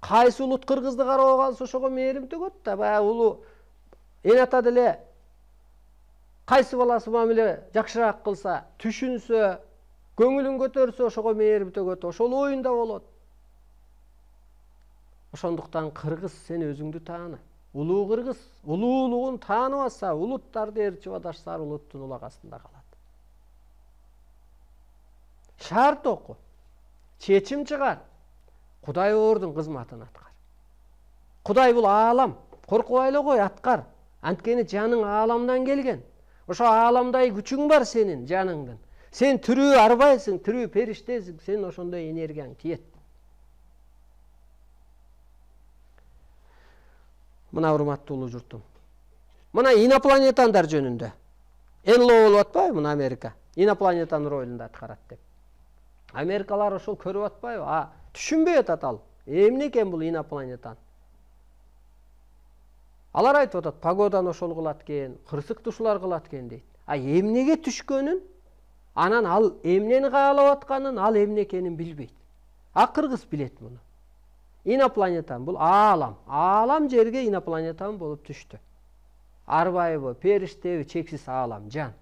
Кайсы улут кыргызды карап калса ошого мээрим төгөт да, баягы улуу эн ата деле кайсы баласы мамиле жакшыраак кылса, түшүнсө, көңүлүн көтөрсө ошого мээрим төгөт, ошол оюнда болот. Ошондуктан кыргыз сен өзүңдү тааны. Улуу кыргыз улуулугун тааныбаса, улуттарды ээрчип адашса, улуттун улагасында калат. Шарт оку. Чечим чыгар. Кудай ордун кызматын аткар. Кудай бул аалам. Коркубай эле кой, аткар. Анткени жаның ааламдан келген. Ошо ааламдай күчүң бар сенин жаныңдын. Сен тирүү арбайсың, тирүү периштесиң, сен ошондой энергияң тиет. Мына урматтуу улуу журтум. Мына инопланетандар жөнүндө. Энло болуп атпайбы мына Америка? Инопланетанын ролун да аткарат деп. Америкалар ошол көрүп атпайбы? Түшүнбөй атат ал. Эмне экен бул инопланетан? Алар айтып атат, погоданы ошол кылат экен, кырсыкты ушулар кылат экен дейт. Эмнеге түшкөнүн, анан ал эмнени каалап атканын, ал эмне экенин билбейт. Кыргыз билет муну. Инопланетан бул аалам. Аалам жерге инопланетан болуп түштү. Арбайбы, периштеби, чексиз аалам, жан.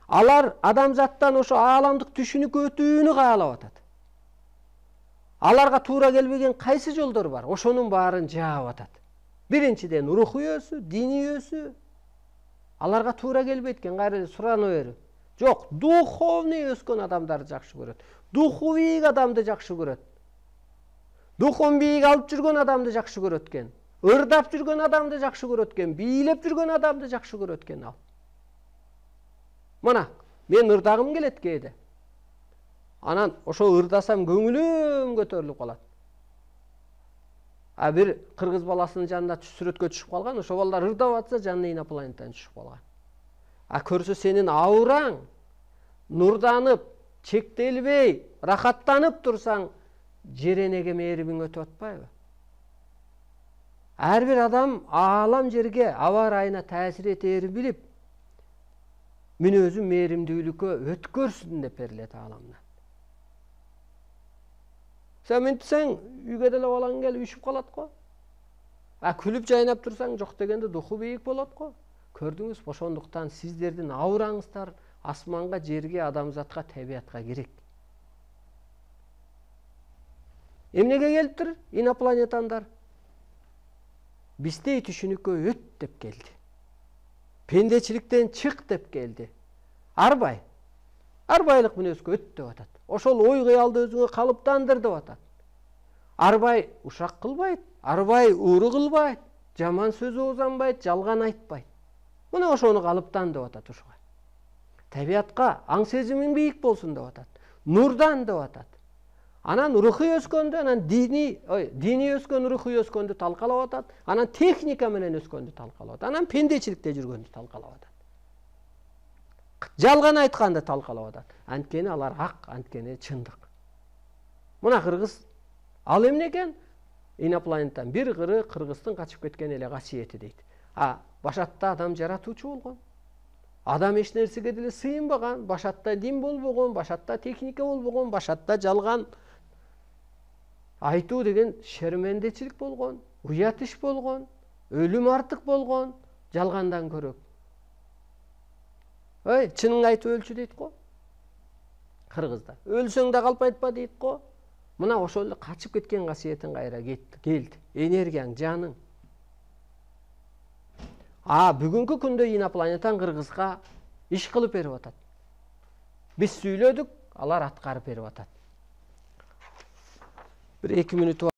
Алар адамзаттан ошо ааламдык түшүнүккө өтүүнү каалап атат. Аларга туура келбеген кайсы жолдор бар? Ошонун баарын жаап атат. Биринчиден рух үйөсү, дин үйөсү. Аларга туура келбейт экен, кайра сурано берип. Жок, духовный өскөн адамдарды жакшы көрөт. Духу бийик адамды жакшы көрөт. Духун бийик алып жүргөн адамды жакшы көрөт экен. Ырдап жүргөн адамды жакшы көрөт экен, бийлеп жүргөн адамды жакшы көрөт экен ал. Мына, мен ырдагым келет кээде. Анан ошо ырдасам көңүлүм көтөрүлүп калат. Бир кыргыз баласынын жанында сүрөткө түшүп калган, ошо балдар ырдап атса, жанына инопланетан түшүп калган. Көрсө сенин аураң нурданып, чектелбей, рахаттанып турсаң, жер энеге мээримиң өтүп атпайбы? Ар бир адам аалам жерге, аба ырайына таасир этээрин билип, мүнөзү мээримдүүлүккө өткөрсүн деп берилет ааламдан. Сен мынтсең, үйгө деле балаң келип үшүп калат го. Күлүп жайнап турсаң, жок дегенде духу бийик болот го. Көрдүңүз, ошондуктан сиздердин аураңыздар асманга, жерге, адамзатка, табиятка керек. Эмнеге келиптир инопланетандар? Биздей түшүнүккө өт деп келди. Пендечиликтен чык деп келди. Арбай. Арбайлык мүнөзгө өт деп атат. Ошол ой кыялды өзүңө калыптандыр деп атат. Арбай ушак кылбайт, арбай ууру кылбайт, жаман сөз оозанбайт, жалган айтпайт. Мына ошону калыптан деп атат ушуга. Табиятка аң сезимиң бийик болсун деп атат. Нурдан деп атат. Анан рухий өскөндө, анан дини өскөн, рухий өскөндү талкалап атат. Анан техника менен өскөндү талкалап атат. Анан пендечиликте жүргөндү талкалап атат. Жалган айтканды талкалап атат. Анткени алар ак, анткени чындык. Мына кыргыз ал эмне экен? Инопланетан бир кыры кыргыздын качып кеткен эле касиети дейт. Башатта адам жаратуучу болгон. Адам эч нерсеге деле сыйынбаган, башатта дин болбогон, башатта техника болбогон, башатта жалган айтуу деген шермендечилик болгон, уят иш болгон, өлүм артык болгон, жалгандан көрөк. Чыныңды айтып өлчү дейт го. Кыргызда. Өлсөң да калп айтпа дейт го. Мына ошол эле качып кеткен касиетин кайра келди. Энергияң, жаның. Бүгүнкү күндө инопланетан кыргызга иш кылып берип атат. Биз сүйлөдүк, алар аткарып берип атат. Бир 2 мүнөт